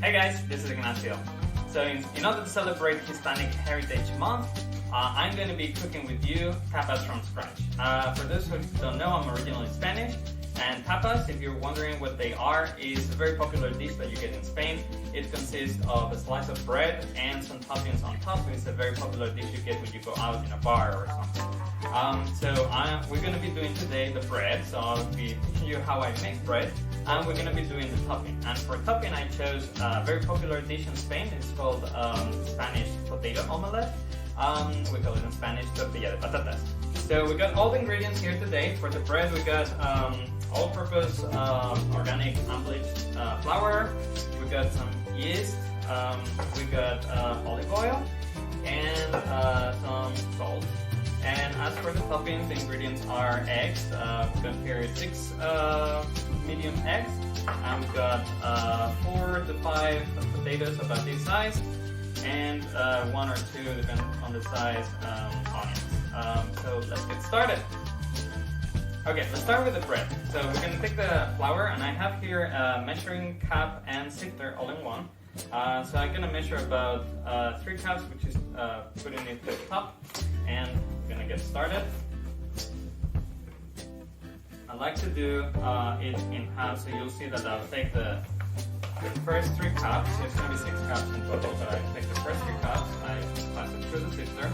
Hey guys, this is Ignacio. So in order to celebrate Hispanic Heritage Month, I'm going to be cooking with you tapas from scratch. For those who don't know, I'm originally Spanish, and tapas, if you're wondering what they are, is a very popular dish that you get in Spain. It consists of a slice of bread and some toppings on top. So it's a very popular dish you get when you go out in a bar or something. We're going to be doing today the bread, so I'll be teaching you how I make bread, and we're going to be doing the topping. And for topping, I chose a very popular dish in Spain. It's called Spanish Potato Omelet. We call it in Spanish tortilla de patatas. So we got all the ingredients here today. For the bread, we got all-purpose organic unbleached flour. We got some yeast. We got olive oil and some salt. And as for the toppings, the ingredients are eggs. We've got here 6 medium eggs, and we've got 4 to 5 potatoes about this size, and 1 or 2, depending on the size, onions. So let's get started. Okay, let's start with the bread. So we're going to take the flour, and I have here a measuring cup and sifter all in one. So I'm going to measure about 3 cups, which is putting it to the top, and we're going to get started. I like to do it in half, so you'll see that I'll take the first 3 cups. There's going to be 6 cups in total, but I take the first 3 cups, I pass it through the sifter.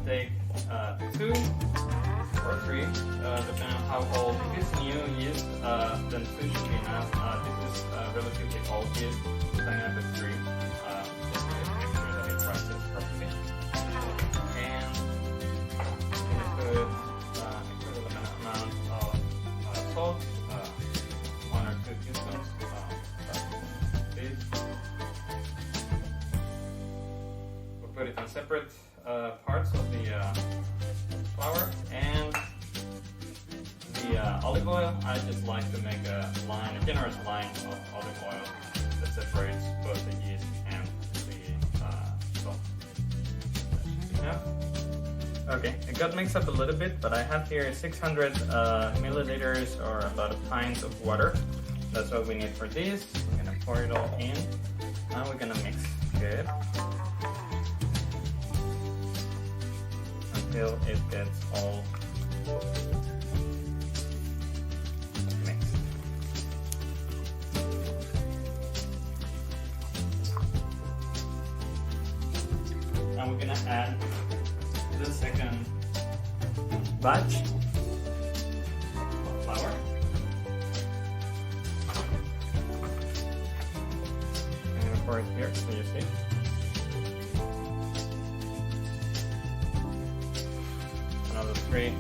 Take 2 or 3, depending on how old. If it's new yeast, then 2 should be enough. This is relatively old yeast, so I'm going to put 3, just to make sure that it rises properly. And I'm going to put an equivalent amount of salt, 1 or 2 teaspoons of this. We'll put it on separate parts of the flour, and the olive oil. I just like to make a generous line of olive oil that separates both the yeast and the salt. That should be enough. Okay, it got mixed up a little bit, but I have here 600 milliliters or about a pint of water. That's what we need for this. I'm gonna pour it all in, and we're gonna mix good until it gets all mixed. And we're gonna add the second batch of flour. I'm gonna pour it here so you see. Another 3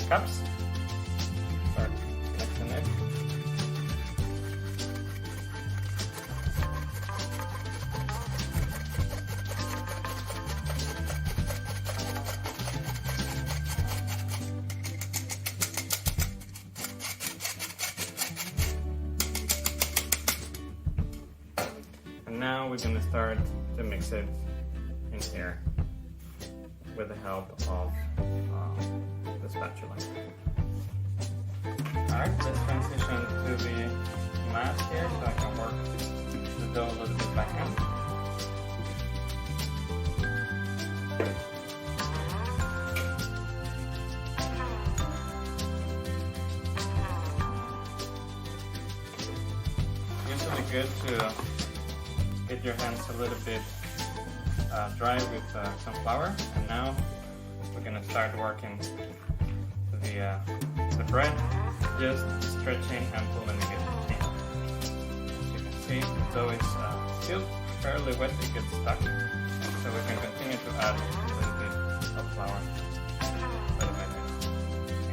cups. Start mixing it. And now we're going to start to mix it in here with the help of the spatula. Alright, let's transition to the mass here so I can work the dough a little bit back in. Usually good to get your hands a little bit dry with some flour, and now we're going to start working the bread, just stretching and pulling it in. As you can see, the dough is still fairly wet, it gets stuck, so we can continue to add a little bit of flour.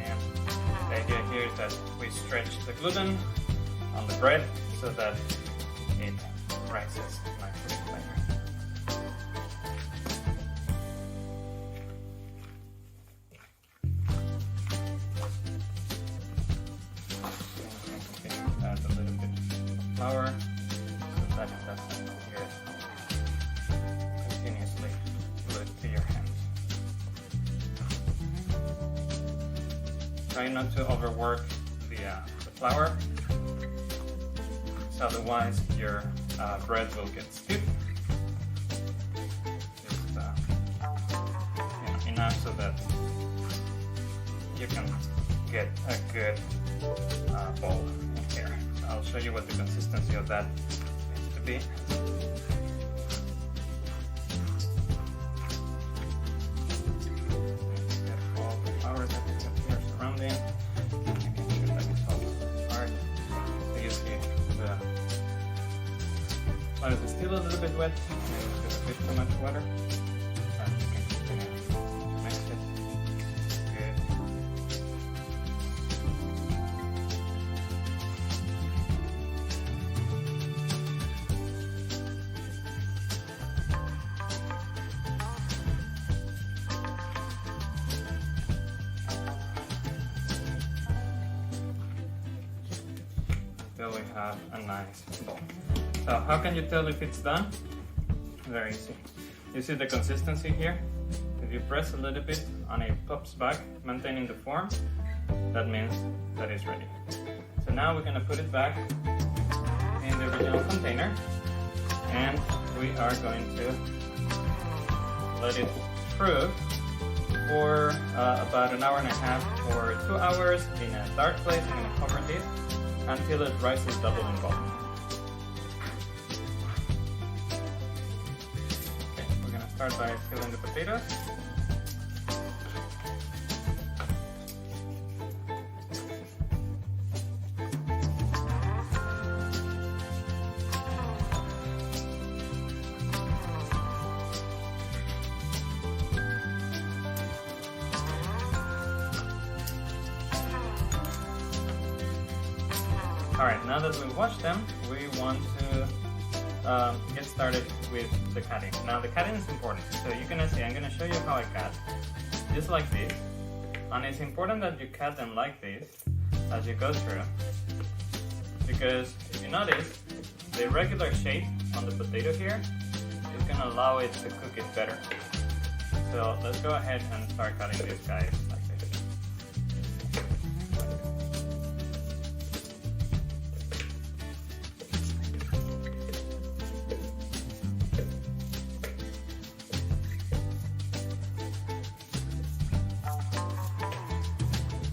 And the idea here is that we stretch the gluten on the bread so that it rises nicely later. Try not to overwork the flour, so otherwise your bread will get stiff. Just enough so that you can get a good ball in here. So I'll show you what the consistency of that needs to be. Get all the flour that we have here surrounding. Making sure that it's all hard. So you see the flour is still a little bit wet. Maybe there's a bit too much water. And you can continue to mix it. Good. Until we have a nice ball. So how can you tell if it's done? Very easy. You see the consistency here? If you press a little bit on it pops back, maintaining the form, that means that it's ready. So now we're going to put it back in the original container, and we are going to let it prove for about an hour and a half or 2 hours in a dark place. I'm going to cover this until it rises double in volume. Okay, we're going to start by filling the potatoes. Alright, now that we've washed them, we want to get started with the cutting. Now the cutting is important, so you're gonna see, I'm gonna show you how I cut, just like this. And it's important that you cut them like this as you go through, because if you notice, the regular shape on the potato here is gonna allow it to cook it better. So let's go ahead and start cutting these guys like this.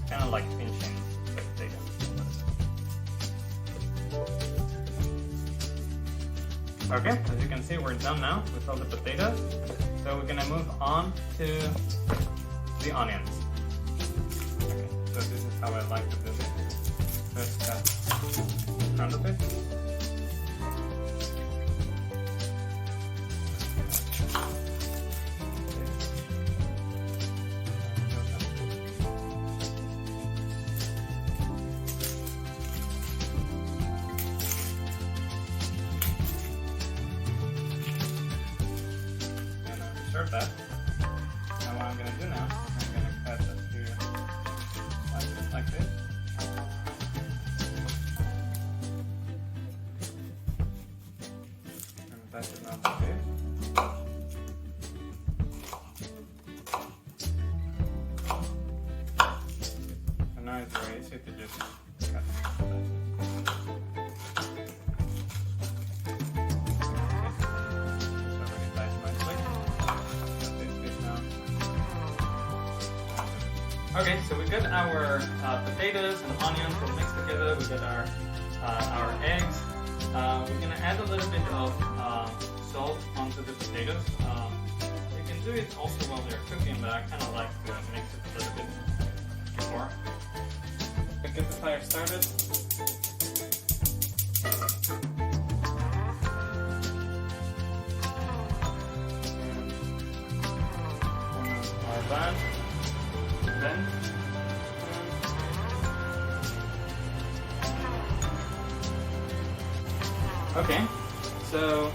Kind of like pinching the potato. Okay, as you can see, we're done now with all the potatoes. So we're gonna move on to the onions. Okay, so this is how I like to do this. First cut in front of it. Serve that. Now what I'm going to do now is I'm going to cut a few slices like this. And that is not like this. And now it's very easy to just cut slices. Okay, so we got our potatoes and onions all mixed together. We got our eggs. We're gonna add a little bit of salt onto the potatoes. You can do it also while they're cooking, but I kind of like to mix it a little bit more. Get the fire started. And our bun. Then okay, so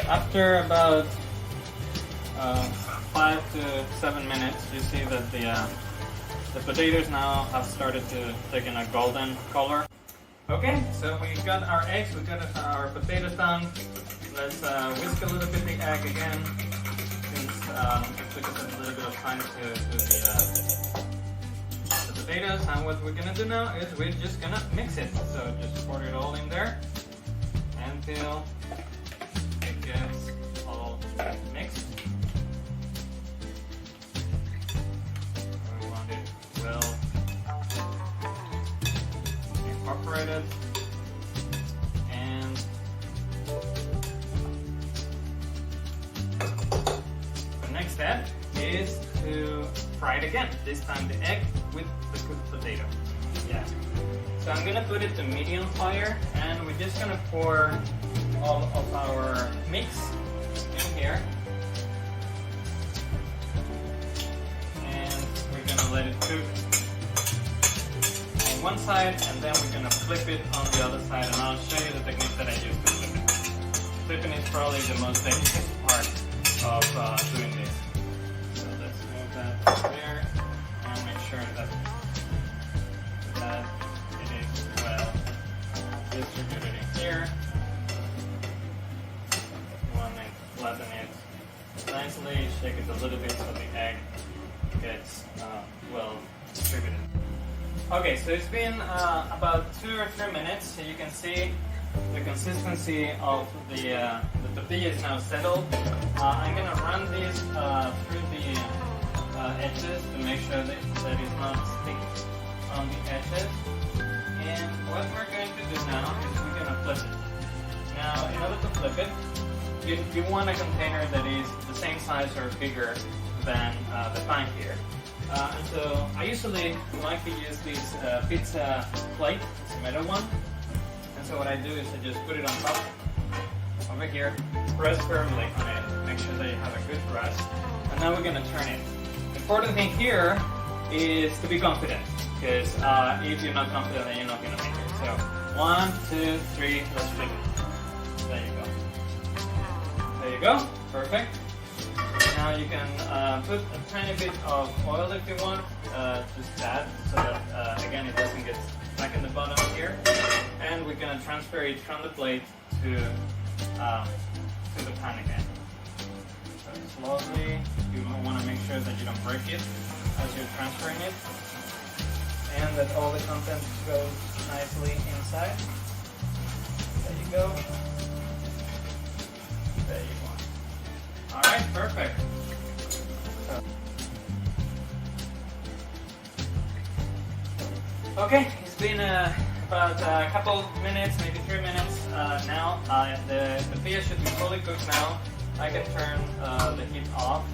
after about 5 to 7 minutes, you see that the potatoes now have started to take in a golden color. Okay, so we got our eggs, we got our potatoes done. Let's whisk a little bit the egg again, since it took us a little bit of time to do the the potatoes, and what we're gonna do now is we're just gonna mix it. So just pour it all in there until it gets all mixed. We want it well incorporated. And the next step is to fry it again. This time the egg with the cooked potato. Yeah. So I'm gonna put it to medium fire, and we're just gonna pour all of our mix in here. And we're gonna let it cook on one side, and then we're gonna flip it on the other side, and I'll show you the technique that I use to flip it. Flipping is probably the most dangerous part of doing this. So let's move that there, and make sure that it is well distributed in here. You want to flatten it nicely, shake it a little bit so the egg gets well distributed. Okay, so it's been about 2 or 3 minutes. So you can see the consistency of the tortilla is now settled. I'm gonna run this through the edges to make sure that it's not sticky on the edges. And what we're going to do now is we're gonna flip it. Now, in order to flip it, you want a container that is the same size or bigger than the pan here. And so I usually like to use this pizza plate, it's a metal one. And so what I do is I just put it on top, over here, press firmly on it, make sure that you have a good press. And now we're gonna turn it. The important thing here is to be confident, because if you're not confident, then you're not gonna make it. So 1, 2, 3, let's flip it. There you go. There you go, perfect. Now you can put a tiny bit of oil if you want, just that, so that again it doesn't get stuck in the bottom here. And we're gonna transfer it from the plate to the pan again. So slowly, you want to make sure that you don't break it as you're transferring it, and that all the content goes nicely inside. There you go. There you go. Alright, perfect. Okay, it's been about a couple minutes, maybe 3 minutes now. The tortilla should be fully cooked now. I can turn the heat off,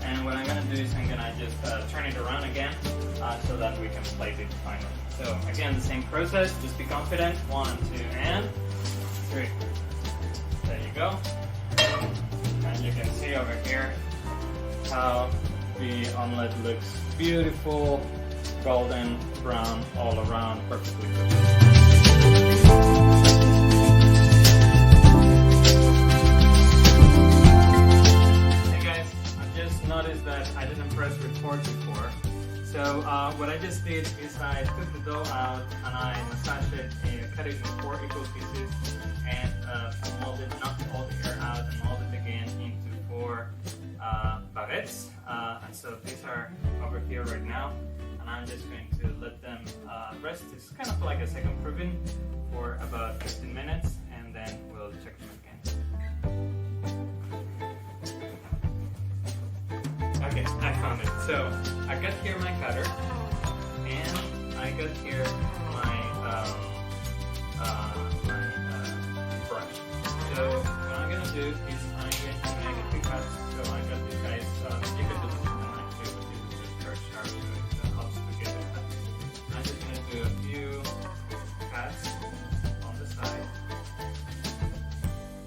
and what I'm going to do is I'm going to just turn it around again so that we can plate it finally. So again, the same process, just be confident. 1, 2, and 3. There you go. And you can see over here how the omelet looks beautiful, golden brown all around, perfectly cooked. Hey guys, I just noticed that I didn't press record before. So what I just did is I took the dough out and I massaged it, cut it into 4 equal pieces, and molded, knocked all the air out and molded again into 4 baguettes. And so these are over here right now. And I'm just going to let them rest. It's kind of like a second proofing for about 15 minutes, and then we'll check them again. Okay, I found it. So I got here my cutter, and I got here my brush. So what I'm gonna do is I'm going to make a few cuts. So I got these guys. You can do this with a knife too, but this is very sharp, so it helps to get it cut. I'm just gonna do a few cuts on the side,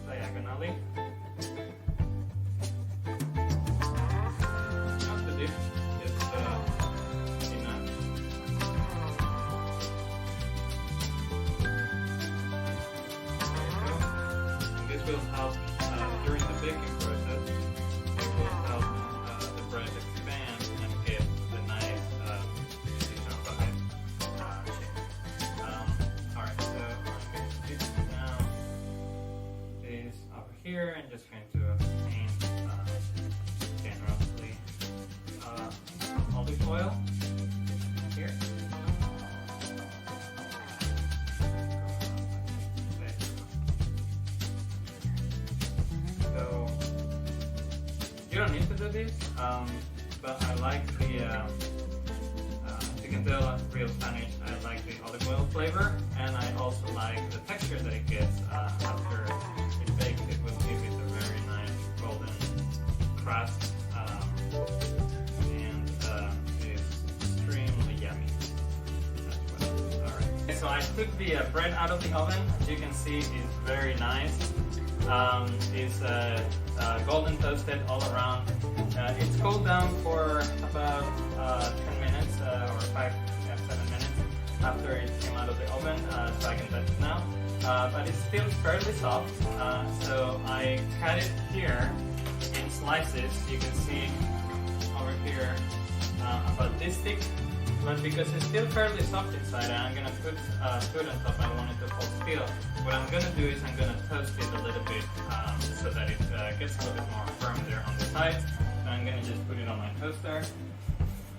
diagonally. Not too deep, just enough. And this will help during the baking process. It will help the bread expand and get the nice shape. Alright, so I'm going to do now this over here and just going to paint generously olive oil here. You don't need to do this, but I like the, as you can tell, real Spanish, I like the olive oil flavor, and I also like the texture that it gets after it's baked. It will give it a very nice golden crust, and it's extremely yummy. Alright. So I took the bread out of the oven. As you can see, it's very nice. It's golden toasted all around. It's cooled down for about 10 minutes or 7 minutes after it came out of the oven, so I can touch it now. But it's still fairly soft, so I cut it here in slices. You can see over here about this thick. But because it's still fairly soft inside, I'm gonna put food on top. I want it to hold still. What I'm gonna do is I'm gonna toast it a little bit so that it gets a little bit more firm there on the sides. So I'm gonna just put it on my toaster.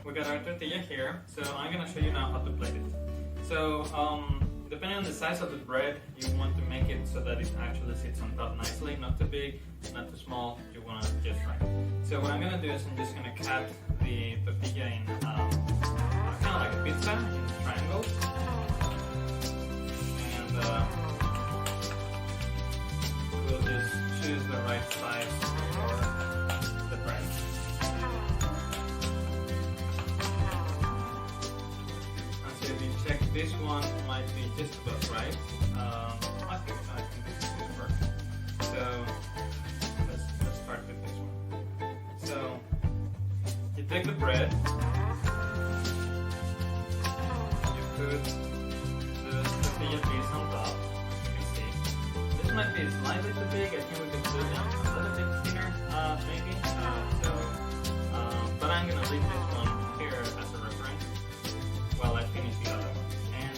We got our tortilla here, so I'm gonna show you now how to plate it. So depending on the size of the bread, you want to make it so that it actually sits on top nicely, not too big, not too small. You want to just right. So what I'm gonna do is I'm just gonna cut the tortilla in kind of like a pizza in triangles, and we'll just choose the right size for the bread. And so if you check, this one might be just about right. I think this is perfect. So let's start with this one. So you take the bread. Put the tortilla piece on top. You can see this might be slightly too big. I think we could do them a little bit thinner, maybe. But I'm gonna leave this one here as a reference while I finish the other one. And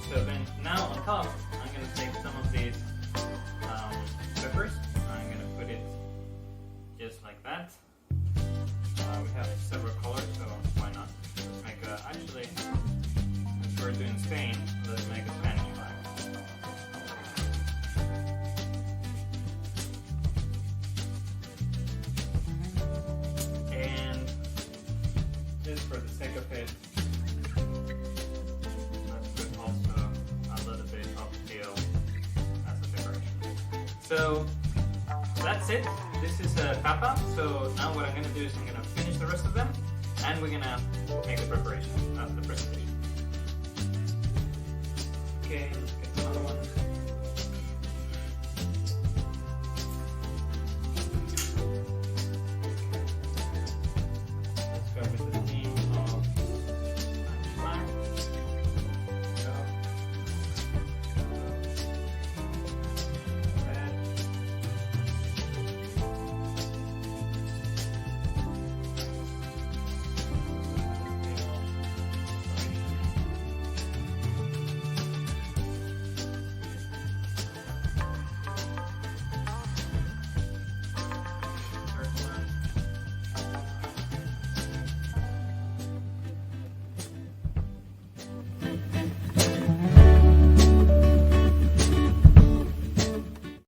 so then now on top, I'm gonna take some of these peppers. I'm gonna put it just like that. We have several colors, so why not? Let's make a actually. We're doing Spain, let's make a Spanish flag. And just for the sake of it, let's put also a little bit of dill as a decoration. So that's it. This is a tapa. So now what I'm going to do is I'm going to finish the rest of them, and we're going to make the preparation of the presentation. Okay, let's get another one.